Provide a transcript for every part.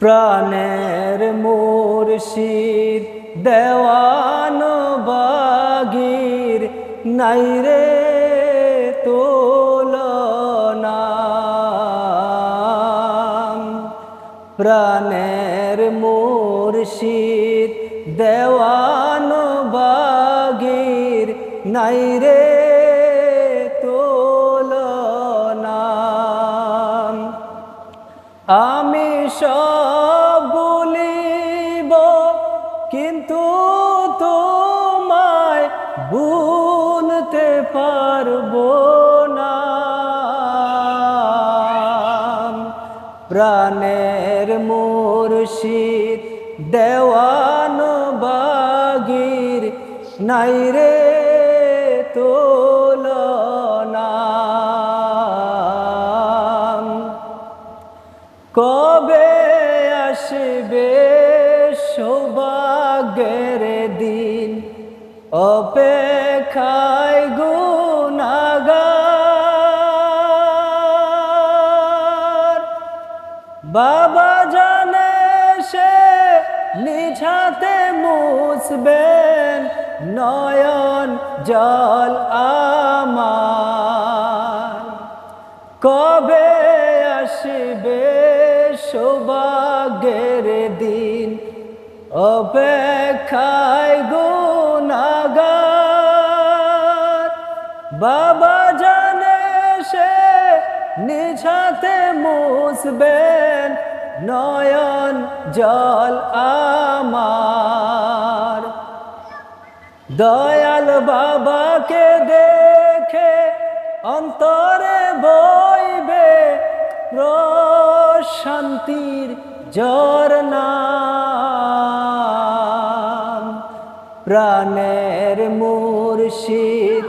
প্রাণের মুর্শিদ দেওয়ান বাগীর নাই রে তুলনা। প্রাণের মুর্শিদ দেওয়ান বাগীর নাই রে তুলনা। আমি সব বলিব কিন্তু তোমায় ভুলতে পারবো না। প্রাণের মুর্শিদ দেওয়ান বাগীর নাই রে তুলনা। কবে আসবে সৌভাগ্যের দিন, অপেক্ষায় গুনাহগার। বাবা জানে সে নিজ হাতে মুছবেন নয়ন জল আমার। কবে আসবে সৌভাগ্যের দিন, অপেক্ষায় গুনাহগার। বাবা জানে সে নিজ হাতে মুছবেন নয়ন জল আমার। দয়াল বাবাকে দেখে অন্তরে বইবে প্রশান্তির ঝরনা। প্রাণের মুর্শিদ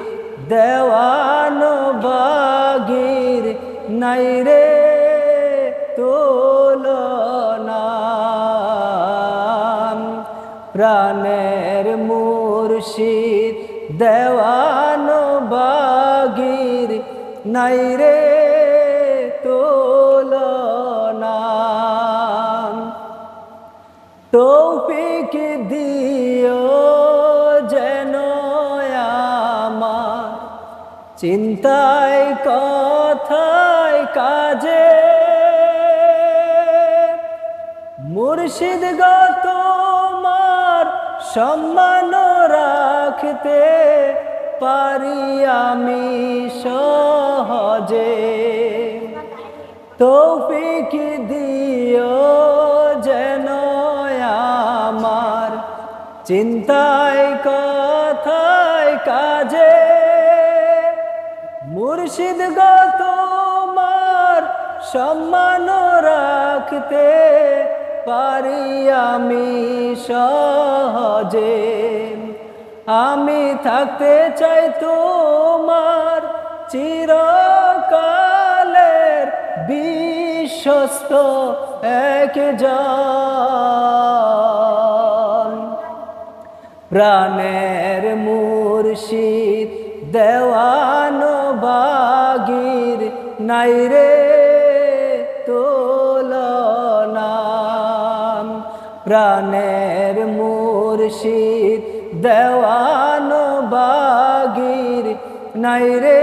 দেওয়ান বাগীর নাই রে তুলনা। প্রাণের মুর্শিদ দেওয়ান বাগীর নাই রে তুলনা। তৌফিক দিও যেন আমার চিন্তায় কথায় কাজে। মুর্শিদ গো তোমার সম্মান রাখতে পারি আমি সহজে। তৌফিক দিও যেন আমার চিন্তায় কথায় কাজে। মুর্শিদ গো তোমার সম্মান রাখতে পারি আমি সহজে। আমি থাকতে চাই তোমার চিরকালের বিশ্বস্ত একজন। প্রাণের মুর্শিদ দেওয়ান বাগীর নাই রে তুলনা। প্রাণের মুর্শিদ দেওয়ান বাগীর নাই রে